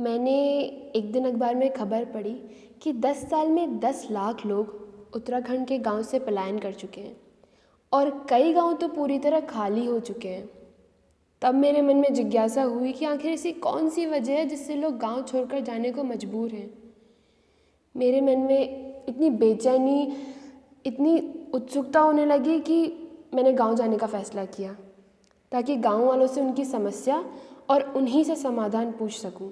मैंने एक दिन अखबार में खबर पढ़ी कि 10 साल में 10 लाख लोग उत्तराखंड के गांव से पलायन कर चुके हैं और कई गांव तो पूरी तरह खाली हो चुके हैं। तब मेरे मन में जिज्ञासा हुई कि आखिर ऐसी कौन सी वजह है जिससे लोग गांव छोड़कर जाने को मजबूर हैं। मेरे मन में इतनी बेचैनी, इतनी उत्सुकता होने लगी कि मैंने गांव जाने का फ़ैसला किया ताकि गांव वालों से उनकी समस्या और उन्हीं से समाधान पूछ सकूं।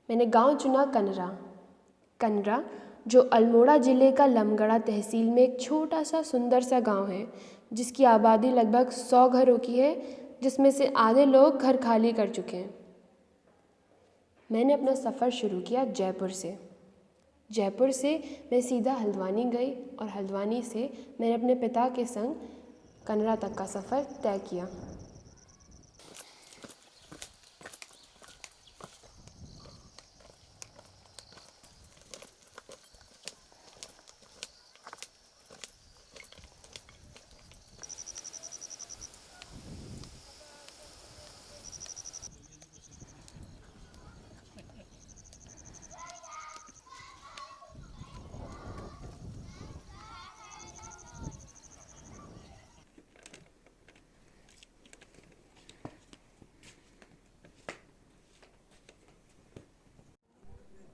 मैंने गांव चुना कनरा। कनरा जो अल्मोड़ा ज़िले का लमगड़ा तहसील में एक छोटा सा सुंदर सा गांव है जिसकी आबादी लगभग 100 घरों की है, जिसमें से आधे लोग घर खाली कर चुके हैं। मैंने अपना सफ़र शुरू किया जयपुर से। जयपुर से मैं सीधा हल्द्वानी गई और हल्द्वानी से मैंने अपने पिता के संग कनरा तक का सफ़र तय किया।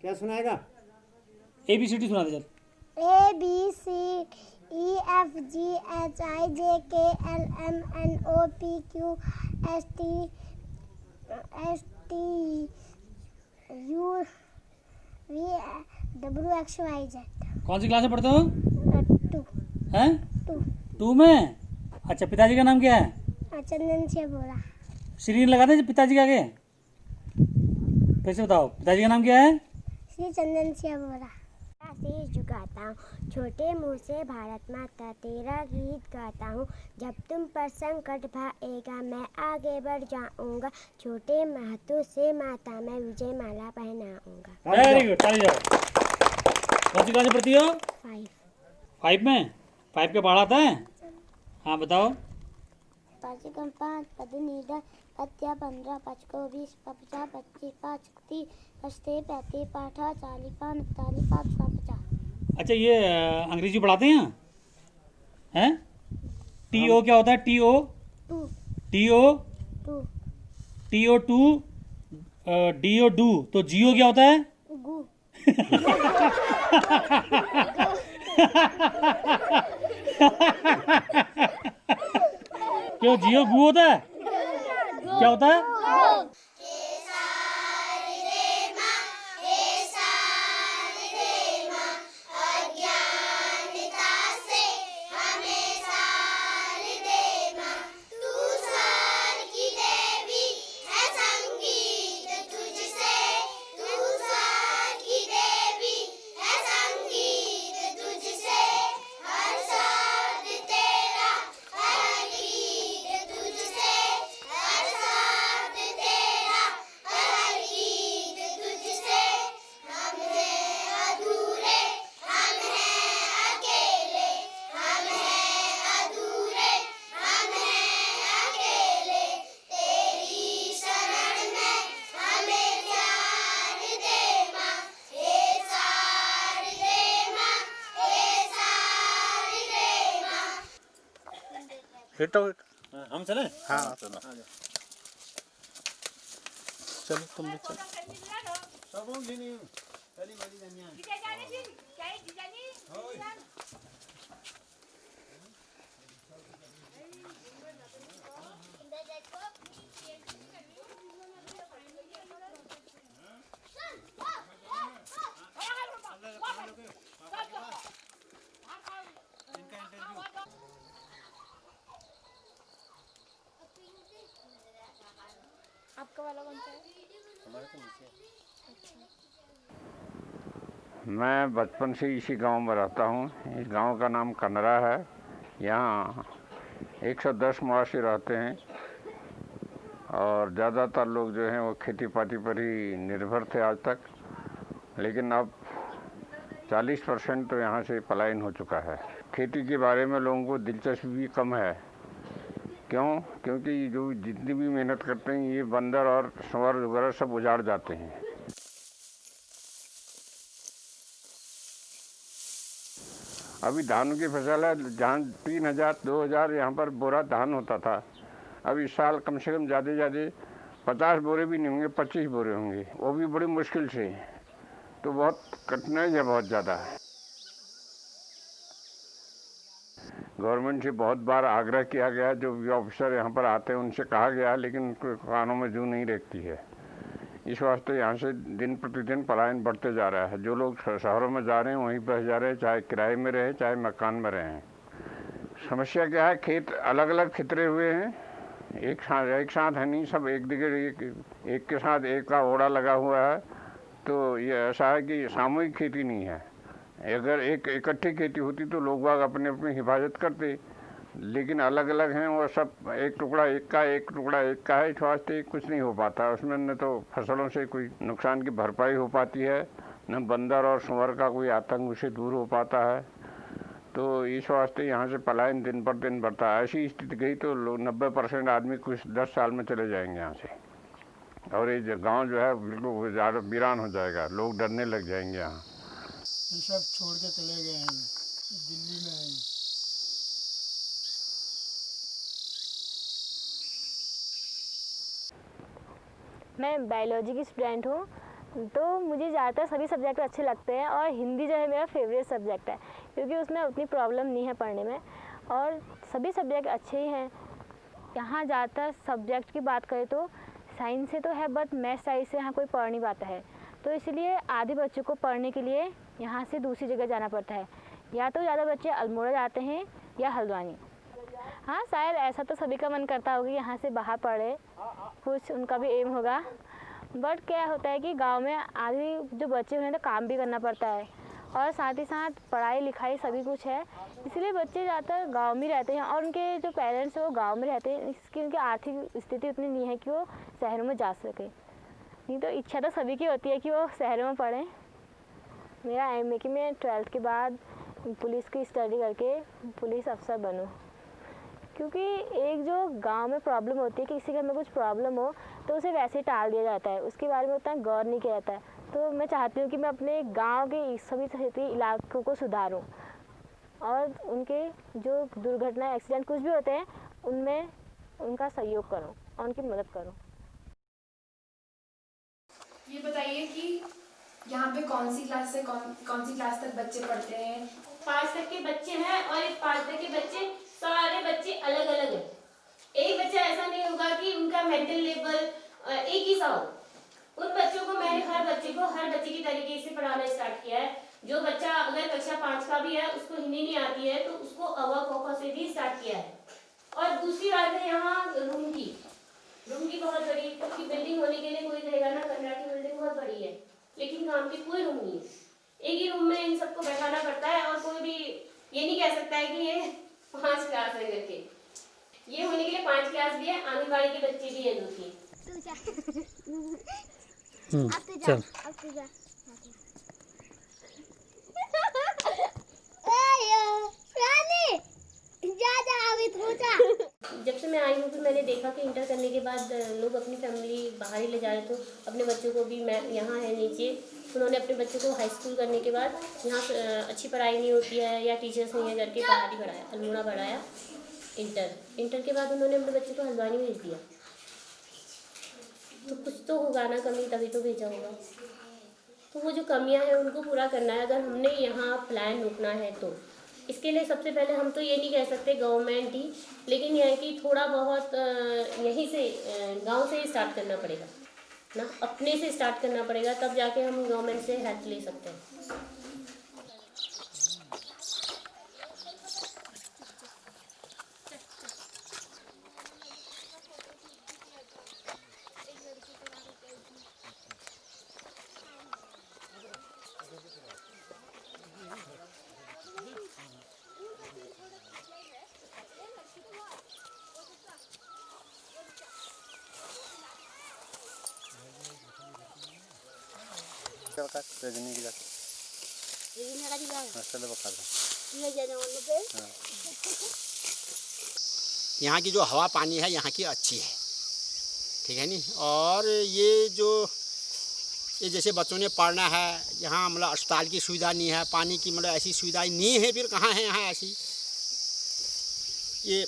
क्या सुनाएगा? ABCD सुना दे चल। ABCDHIJKLMNOPQRSTUVWXYZ। कौन सी क्लास में पढ़ते हो? 2। हैं? 2 में। अच्छा, पिताजी का नाम क्या है? चंदन से बोला। श्री लगा दे पिताजी के आगे। फिर से बताओ, पिताजी का नाम क्या है? श्री चंदन से बोला। शीश झुकाता हूँ छोटे मुँह से भारत माता तेरा गीत गाता हूँ। जब तुम पर संकट भाएगा मैं आगे बढ़ जाऊँगा। छोटे महतों से माता मैं विजय माला पहनाऊँगा। वेरी गुड, चलिए जाओ। कौन सी क्लास में पढ़ती हो? 5। 5 में। 5 का पढ़ा आता है? हाँ बताओ। 5 कम 5 पद नीडा पत्या 15 5 को 20 50 25 5 30 पचते 35 पाठा 40 45 5 50। अच्छा ये अंग्रेजी पढ़ाते हैं यहाँ हैं? TO क्या होता है? TO to TO to TO to DO do, तो GO क्या होता है? गु क्यों GO गु होता है? क्या होता है? हिटो हम चले? हाँ चलो चलो तुम भी चलो आपका वाला कौन सा है? मैं बचपन से इसी गांव में रहता हूं। इस गांव का नाम कनरा है। यहाँ 110 मवासी रहते हैं और ज़्यादातर लोग जो हैं वो खेती पाती पर ही निर्भर थे आज तक, लेकिन अब 40% तो यहाँ से पलायन हो चुका है। खेती के बारे में लोगों को दिलचस्पी भी कम है। क्यों? क्योंकि जो जितनी भी मेहनत करते हैं ये बंदर और सुअर वगैरह सब उजाड़ जाते हैं। अभी धान की फसल है, जहाँ 3000 2000 यहाँ पर बोरा धान होता था, अब इस साल कम से कम ज़्यादा 50 बोरे भी नहीं होंगे, 25 बोरे होंगे, वो भी बड़ी मुश्किल से। तो बहुत कठिनाई है, बहुत ज़्यादा। गवर्नमेंट से बहुत बार आग्रह किया गया, जो भी ऑफिसर यहाँ पर आते हैं उनसे कहा गया, लेकिन उनके कानों में जू नहीं रेखती है। इस वास्ते यहाँ से दिन प्रतिदिन पलायन बढ़ते जा रहा है। जो लोग शहरों में जा रहे हैं वहीं पर जा रहे हैं, चाहे किराए में रहे चाहे मकान में रहे। समस्या क्या है? खेत अलग अलग खितरे हुए हैं, एक साथ है नहीं, सब एक जगह एक के साथ एक का ओड़ा लगा हुआ है। तो ये ऐसा है कि सामूहिक खेती नहीं है। अगर एक इकट्ठी खेती होती तो लोग बाग अपने अपनी हिफाजत करते, लेकिन अलग अलग हैं वो सब, एक टुकड़ा एक का है, इस वास्ते कुछ नहीं हो पाता उसमें। न तो फसलों से कोई नुकसान की भरपाई हो पाती है, न बंदर और सुअर का कोई आतंक उसे दूर हो पाता है। तो इस वास्ते यहाँ से पलायन दिन पर दिन बढ़ता है। ऐसी स्थिति गई तो 90% आदमी कुछ 10 साल में चले जाएंगे यहाँ से, और ये गाँव जो है बिल्कुल ज़्यादा वीरान हो जाएगा, लोग डरने लग जाएंगे। यहाँ सब छोड़ के चले गए हैं दिल्ली में। मैं बायोलॉजी की स्टूडेंट हूँ, तो मुझे ज़्यादातर सभी सब्जेक्ट अच्छे लगते हैं और हिंदी जो है मेरा फेवरेट सब्जेक्ट है, क्योंकि उसमें उतनी प्रॉब्लम नहीं है पढ़ने में और सभी सब्जेक्ट अच्छे ही हैं। यहाँ ज़्यादातर सब्जेक्ट की बात करें तो साइंस से तो है, बट मैथ साइंस से यहाँ कोई पढ़ नहीं पाता है, तो इसलिए आधे बच्चों को पढ़ने के लिए यहाँ से दूसरी जगह जाना पड़ता है। या तो ज़्यादा बच्चे अल्मोड़ा जाते हैं या हल्द्वानी। हाँ, शायद ऐसा तो सभी का मन करता होगा कि यहाँ से बाहर पढ़े, कुछ उनका भी एम होगा। बट क्या होता है कि गांव में आधे जो बच्चे उन्हें तो काम भी करना पड़ता है और साथ ही साथ पढ़ाई लिखाई सभी कुछ है, इसलिए बच्चे ज़्यादातर गांव में रहते हैं और उनके जो पेरेंट्स हैं वो गांव में रहते हैं। इसकी उनकी आर्थिक स्थिति उतनी नहीं है कि वो शहरों में जा सके। नहीं तो इच्छा तो सभी की होती है कि वो शहरों में पढ़ें। मेरा एम है कि मैं 12th के बाद पुलिस की स्टडी करके पुलिस अफसर बनूं, क्योंकि एक जो गांव में प्रॉब्लम होती है कि किसी घर में कुछ प्रॉब्लम हो तो उसे वैसे ही टाल दिया जाता है, उसके बारे में उतना गौर नहीं किया जाता है। तो मैं चाहती हूँ कि मैं अपने गांव के सभी इलाकों को सुधारूँ और उनके जो दुर्घटना एक्सीडेंट कुछ भी होते हैं उनमें उनका सहयोग करूँ और उनकी मदद करूँ। ये बताइए कि यहाँ पे कौन सी क्लास से कौन सी क्लास तक बच्चे पढ़ते हैं? 5 तक के बच्चे हैं और एक 5 तक के बच्चे, सारे बच्चे अलग अलग हैं। एक बच्चा ऐसा नहीं होगा कि उनका मेंटल लेवल एक ही सा हो। उन बच्चों को मैंने हर बच्चे की तरीके से पढ़ाना स्टार्ट किया है। जो बच्चा अगर कक्षा 5 का भी है, उसको हिंदी नहीं आती है, तो उसको अ क ख से भी स्टार्ट किया है। और दूसरी बात है यहाँ रूम की बहुत बड़ी, क्योंकि बिल्डिंग होने के लिए कोई कहेगा ना कन्या की बिल्डिंग बहुत बड़ी है, लेकिन काम की कोई रूम नहीं है। एक ही रूम में इन सबको बैठाना पड़ता है और कोई भी ये नहीं कह सकता है कि ये 5 क्लास है करके। ये होने के लिए 5 क्लास भी है, आंगनबाड़ी के बच्चे भी हैं 2-3। चल जब से मैं आई हूँ तो मैंने देखा कि इंटर करने के बाद लोग अपनी फैमिली बाहर ही ले जा रहे, तो अपने बच्चों को भी, मैं यहाँ है नीचे, उन्होंने अपने बच्चों को हाई स्कूल करने के बाद यहाँ अच्छी पढ़ाई नहीं होती है या टीचर्स नहीं है करके बाहर ही पढ़ाया, अल्मोड़ा पढ़ाया। इंटर के बाद उन्होंने अपने बच्चे को हल्द्वानी भेज दिया। तो कुछ तो होगा ना कमी, तभी तो भेजा होगा। तो वो जो कमियां हैं उनको पूरा करना है अगर हमने यहाँ प्लान रोकना है तो। इसके लिए सबसे पहले हम तो ये नहीं कह सकते गवर्नमेंट ही, लेकिन यह है कि थोड़ा बहुत यहीं से गांव से ही स्टार्ट करना पड़ेगा ना, अपने से स्टार्ट करना पड़ेगा, तब जाके हम गवर्नमेंट से हेल्प ले सकते हैं। यहाँ की जो हवा पानी है यहाँ की अच्छी है, ठीक है नी। और ये जैसे बच्चों ने पढ़ना है, यहाँ मतलब अस्पताल की सुविधा नहीं है, पानी की मतलब ऐसी सुविधाएं नहीं है, फिर कहाँ है यहाँ ऐसी। ये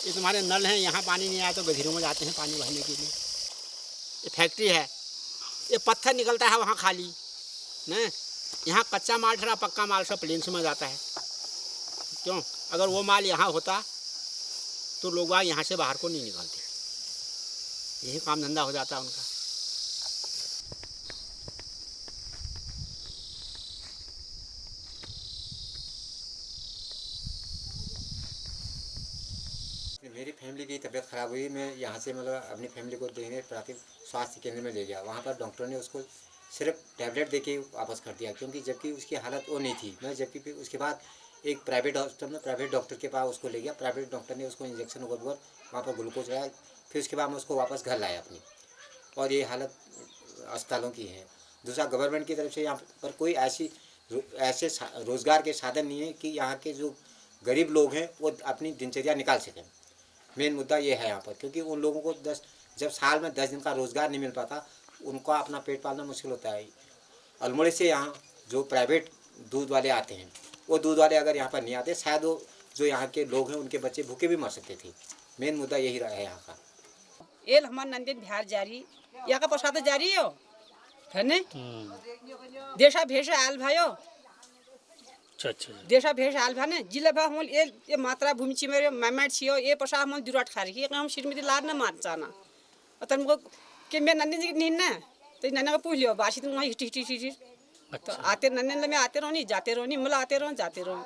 तुम्हारे नल हैं, यहाँ पानी नहीं आया तो गधीरों में जाते हैं पानी भरने के लिए। ये फैक्ट्री है, ये पत्थर निकलता है वहाँ खाली न, यहाँ कच्चा माल ठहरा, पक्का माल सब प्लेन्स में जाता है। क्यों? अगर वो माल यहाँ होता तो लोग यहाँ से बाहर को नहीं निकलते, यही काम धंधा हो जाता उनका। मेरी फैमिली की तबीयत ख़राब हुई, मैं यहाँ से मतलब अपनी फैमिली को देखने प्राथमिक स्वास्थ्य केंद्र में ले गया। वहाँ पर डॉक्टर ने उसको सिर्फ टैबलेट देके वापस कर दिया, क्योंकि जबकि उसकी हालत वो नहीं थी। मैं जबकि फिर उसके बाद एक प्राइवेट हॉस्पिटल में प्राइवेट डॉक्टर के पास उसको ले गया। प्राइवेट डॉक्टर ने उसको इंजेक्शन वगैरह वहाँ पर ग्लूकोज लगाया, फिर उसके बाद मैं उसको वापस घर लाया अपनी। और ये हालत अस्पतालों की है। दूसरा, गवर्नमेंट की तरफ से यहाँ पर कोई ऐसे रोज़गार के साधन नहीं है कि यहाँ के जो गरीब लोग हैं वो अपनी दिनचर्या निकाल सकें। मेन मुद्दा ये है यहाँ पर, क्योंकि उन लोगों को जब साल में 10 दिन का रोज़गार नहीं मिल पाता, उनका अपना पेट पालना मुश्किल होता है। अल्मोड़े से यहाँ जो प्राइवेट दूध वाले आते हैं, वो दूध वाले अगर यहाँ पर नहीं आते, शायद वो जो यहाँ के लोग हैं उनके बच्चे भूखे भी मर सकते थे। मेन मुद्दा यही रहा है यहाँ का। एल हमार नंदन बिहार जारी यहाँ का प्रसाद जारी हो है ने देशा भेषा आल भायो। अच्छा देशा भेष आल भाने जिले भा हम ये मात्रा भूमि छि मेरे मैमेट छियो ये पसा हम दुराट खारी कि हम श्रीमती लार न मार जाना अतन को के मैं नंदन जी नीन ना तो नन्ना का पूछ लियो बासी तुम वहां हिटी तो आते नंदन में आते रहो नहीं जाते रहो नहीं मला आते रहो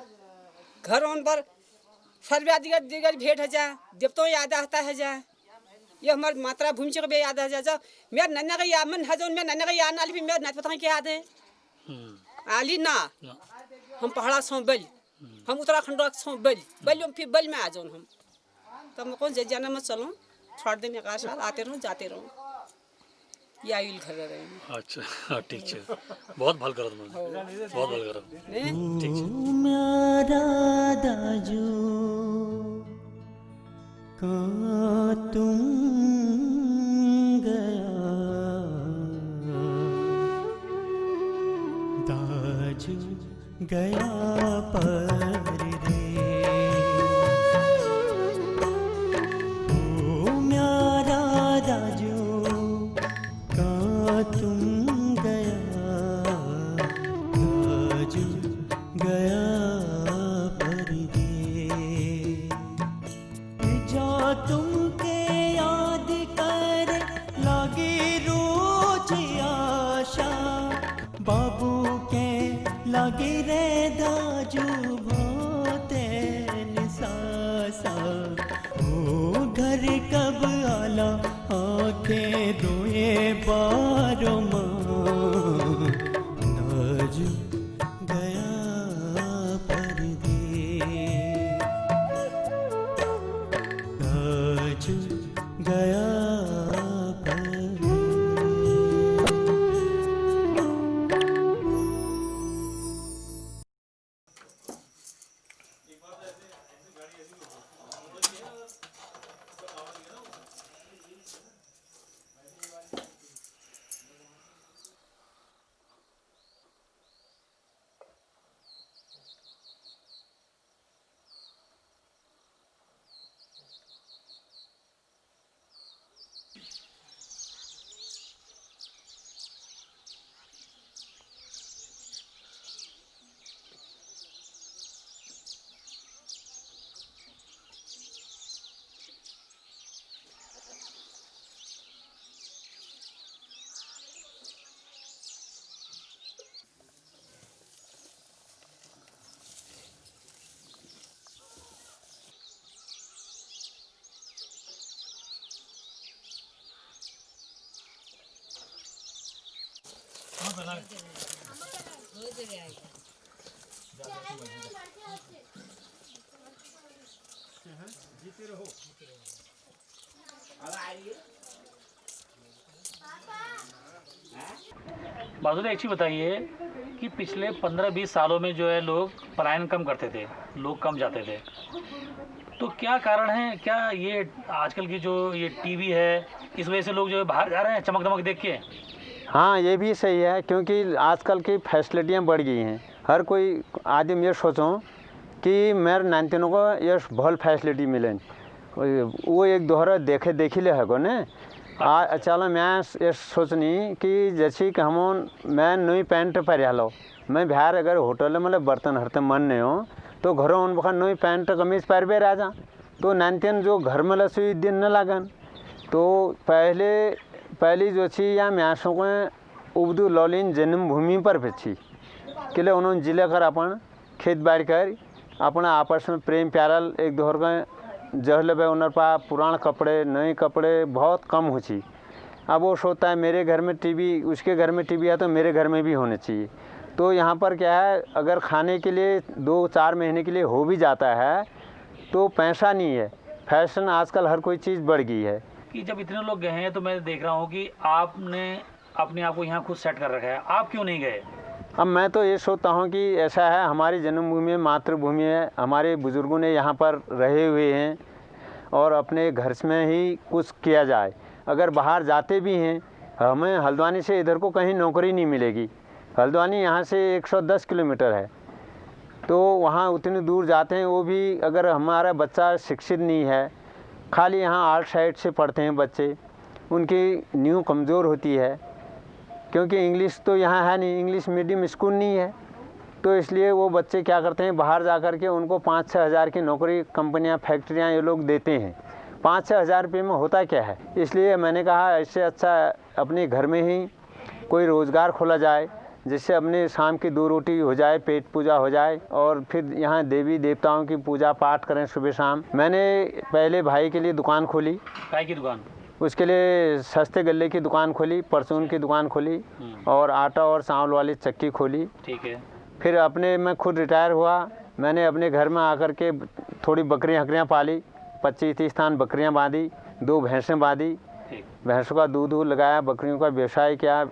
घर उन पर सर्वे दिगर भेंट है जा देवतो याद आता है जा ये हमार मात्रा भूमि को भी याद आ जा मेरा नन्ना का याद मन है जो मैं नन्ना का याद ना भी मेरा ना पता क्या याद है आली ना हम पहाड़ा सो बल हम उत्तराखंड सो बल फिर बल में आ जाओ हम तब मैं कौन जाना मत चलो छोड़ दे मैं साल आते रहो जाते रहो या आइल घर रहे। अच्छा ठीक है, बहुत भल करो तुम, बहुत भल करो। ठीक है मेरा दाजू का तुम गया गया पर रे ओ म्यारा दाजू का तुम गया दाजू गया पर रे जा तुमके याद कर लागे रोज आशा बाबू के लागे रे दाजू भोते निसासा ओ घर कब आला आके रोए बारो माँ दाजू गया पर दे दाजू गया पर बादल एक चीज़ बताइए कि पिछले 15-20 सालों में जो है लोग पलायन कम करते थे, लोग कम जाते थे, तो क्या कारण है? क्या ये आजकल की जो ये टीवी है इस वजह से लोग जो है बाहर जा रहे हैं चमक दमक देख के? हाँ, ये भी सही है क्योंकि आजकल की फैसिलिटियाँ बढ़ गई हैं। हर कोई आदमी ये सोचो कि मेरे नानतिनों को ये बहुत फैसिलिटी मिले, वो एक दोहरा देखे देखी ले है को ने चलो मैं ये सोचनी कि जैसे कि हम मैं नई पैंट पहरिया लो, मैं बाहर अगर होटल मतलब बर्तन हरते मन नहीं हो तो घरों उन बखा नई पैंट कमीज पहरबे राजा तो नानतिन जो घर में लसुई दिन न लागन तो पहली जो छी या म्यासों को उबदू लौलिन जन्मभूमि पर भी किले उन्होंने जिले कर अपन खेत बाड़ी कर अपना आपस में प्रेम प्यारल एक दोहर का जहल बे उनर पा पुराने कपड़े नए कपड़े बहुत कम हो छी। अब वो सोचता है मेरे घर में टीवी, उसके घर में टीवी है तो मेरे घर में भी होने चाहिए। तो यहाँ पर क्या है, अगर खाने के लिए 2-4 महीने के लिए हो भी जाता है तो पैसा नहीं है। फैशन आजकल हर कोई चीज़ बढ़ गई है कि जब इतने लोग गए हैं तो मैं देख रहा हूँ कि आपने अपने आप को यहाँ खुद सेट कर रखा है, आप क्यों नहीं गए? अब मैं तो ये सोचता हूँ कि ऐसा है, हमारी जन्मभूमि मातृभूमि है, हमारे बुज़ुर्गों ने यहाँ पर रहे हुए हैं और अपने घर में ही कुछ किया जाए। अगर बाहर जाते भी हैं, हमें हल्द्वानी से इधर को कहीं नौकरी नहीं मिलेगी। हल्द्वानी यहाँ से 110 किलोमीटर है, तो वहाँ उतनी दूर जाते हैं, वो भी अगर हमारा बच्चा शिक्षित नहीं है, खाली यहाँ आर्ट साइड से पढ़ते हैं बच्चे, उनकी नींव कमज़ोर होती है क्योंकि इंग्लिश तो यहाँ है नहीं, इंग्लिश मीडियम स्कूल नहीं है। तो इसलिए वो बच्चे क्या करते हैं, बाहर जा कर के उनको 5-6 हज़ार की नौकरी कंपनियाँ फैक्ट्रियाँ ये लोग देते हैं। 5-6 हज़ार रुपये में होता क्या है? इसलिए मैंने कहा इससे अच्छा अपने घर में ही कोई रोज़गार खोला जाए, जिससे अपने शाम की 2 रोटी हो जाए, पेट पूजा हो जाए और फिर यहाँ देवी देवताओं की पूजा पाठ करें सुबह शाम। मैंने पहले भाई के लिए दुकान खोली। काय की दुकान? उसके लिए सस्ते गल्ले की दुकान खोली, परचून की दुकान खोली और आटा और चावल वाली चक्की खोली। ठीक है। फिर अपने मैं खुद रिटायर हुआ, मैंने अपने घर में आकर के थोड़ी बकरियाँ हकरियाँ पाली, 25-30 स्थान बकरियाँ बांधी, 2 भैंसें बांधी, भैंसों का दूध लगाया, बकरियों का व्यवसाय किया।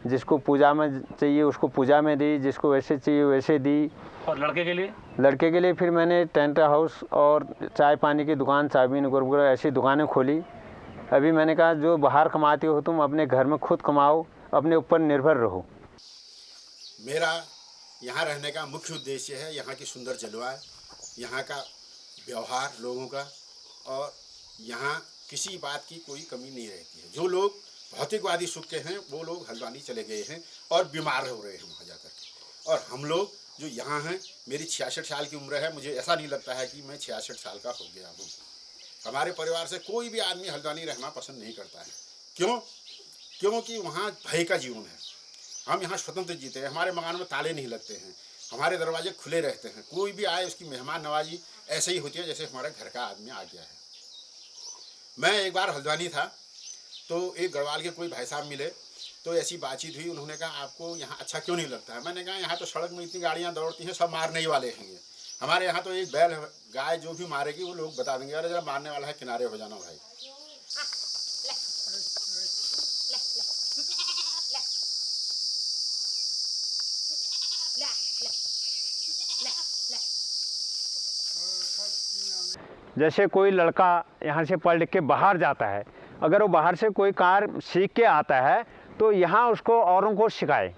जिसको पूजा में चाहिए उसको पूजा में दी, जिसको वैसे चाहिए वैसे दी। और लड़के के लिए? लड़के के लिए फिर मैंने टेंट हाउस और चाय पानी की दुकान, चाबी गुरगुर ऐसी दुकानें खोली। अभी मैंने कहा जो बाहर कमाते हो तुम अपने घर में खुद कमाओ, अपने ऊपर निर्भर रहो। मेरा यहाँ रहने का मुख्य उद्देश्य है यहाँ की सुंदर जलवायु, यहाँ का व्यवहार लोगों का, और यहाँ किसी बात की कोई कमी नहीं रहती है। जो लोग भौतिकवादी सुख के हैं वो लोग हल्द्वानी चले गए हैं और बीमार हो रहे हैं वहाँ जा कर के, और हम लोग जो यहाँ हैं, मेरी 66 साल की उम्र है, मुझे ऐसा नहीं लगता है कि मैं 66 साल का हो गया हूँ। हमारे परिवार से कोई भी आदमी हल्द्वानी रहना पसंद नहीं करता है। क्यों? क्योंकि वहाँ भय का जीवन है। हम यहाँ स्वतंत्र जीते हैं, हमारे मकान में ताले नहीं लगते हैं, हमारे दरवाजे खुले रहते हैं, कोई भी आए उसकी मेहमान नवाजी ऐसे ही होती है जैसे हमारे घर का आदमी आ गया है। मैं एक बार हल्द्वानी था तो एक गढ़वाल के कोई भाई साहब मिले, तो ऐसी बातचीत हुई। उन्होंने कहा आपको यहाँ अच्छा क्यों नहीं लगता है? मैंने कहा यहाँ तो सड़क में इतनी गाड़ियाँ दौड़ती हैं, सब मारने ही वाले हैं। हमारे यहाँ तो एक बैल गाय जो भी मारेगी वो लोग बता देंगे, अरे जरा मारने वाला है किनारे हो जाना भाई। जैसे कोई लड़का यहाँ से पढ़ लिख के बाहर जाता है, अगर वो बाहर से कोई कार सीख के आता है तो यहाँ उसको औरों को सिखाए।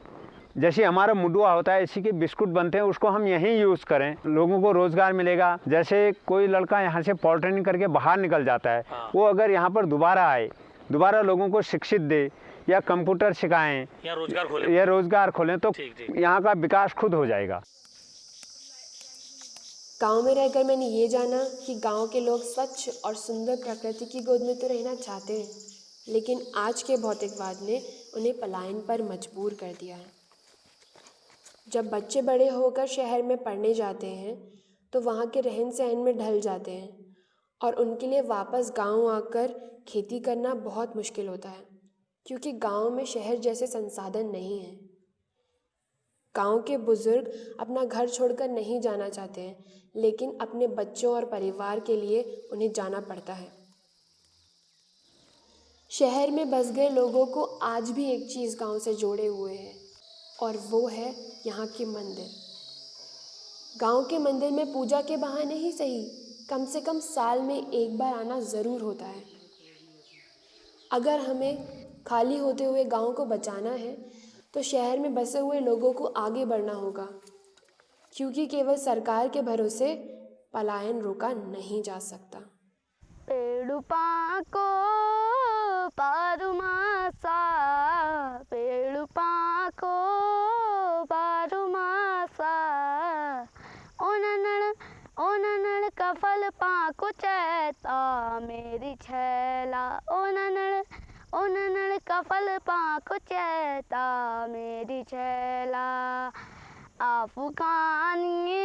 जैसे हमारा मुडुआ होता है, इसी के बिस्कुट बनते हैं, उसको हम यहीं यूज़ करें, लोगों को रोज़गार मिलेगा। जैसे कोई लड़का यहाँ से पॉलिटेक्निक करके बाहर निकल जाता है, वो अगर यहाँ पर दोबारा आए, दोबारा लोगों को शिक्षित दे या कंप्यूटर सिखाएं या रोज़गार खोलें तो यहाँ का विकास खुद हो जाएगा। गांव में रहकर मैंने ये जाना कि गांव के लोग स्वच्छ और सुंदर प्रकृति की गोद में तो रहना चाहते हैं, लेकिन आज के भौतिकवाद ने उन्हें पलायन पर मजबूर कर दिया है। जब बच्चे बड़े होकर शहर में पढ़ने जाते हैं तो वहाँ के रहन सहन में ढल जाते हैं और उनके लिए वापस गांव आकर खेती करना बहुत मुश्किल होता है, क्योंकि गांव में शहर जैसे संसाधन नहीं हैं। गांव के बुजुर्ग अपना घर छोड़कर नहीं जाना चाहते हैं, लेकिन अपने बच्चों और परिवार के लिए उन्हें जाना पड़ता है। शहर में बस गए लोगों को आज भी एक चीज़ गांव से जोड़े हुए है, और वो है यहाँ के मंदिर। गांव के मंदिर में पूजा के बहाने ही सही, कम से कम साल में एक बार आना ज़रूर होता है। अगर हमें खाली होते हुए गांव को बचाना है तो शहर में बसे हुए लोगों को आगे बढ़ना होगा, क्योंकि केवल सरकार के भरोसे पलायन रोका नहीं जा सकता। पेड़ुपाको पारुमासा, पेड़ुपाको पारुमासा, ओननड़ कफल पाको चैता मेरी छैला, ओननड़ कफल पाको चैता मेरी छैला, अफगानी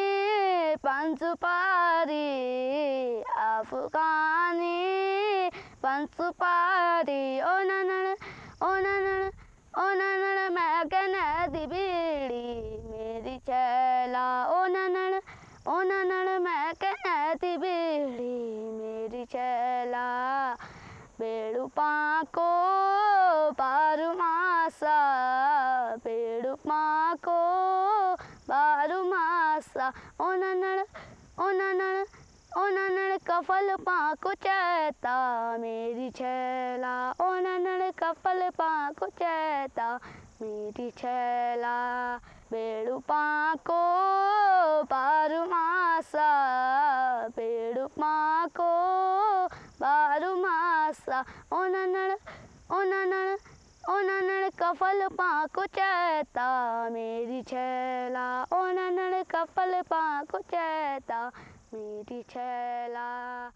पंचुपारी, अफगानी पंचुपारी, ओननड़ मैं गनदी बीड़ी मेरी छैला, ओननड़ मैं गनदी बीड़ी मेरी छैला, पेड़ुपाको पारुमासा, पेड़ुपाको पारुमासा, ओननड़ कफल पाको चैता मेरी छैला, ओननड़ कफल पाको चैता मेरी छैला, पेड़ुपाको पारुमासा, पेड़ुपाको पारुमासा, ओननड़ कफल पाको चैता मेरी छैला, ओननड़ कफल पाको चैता मेरी छैला।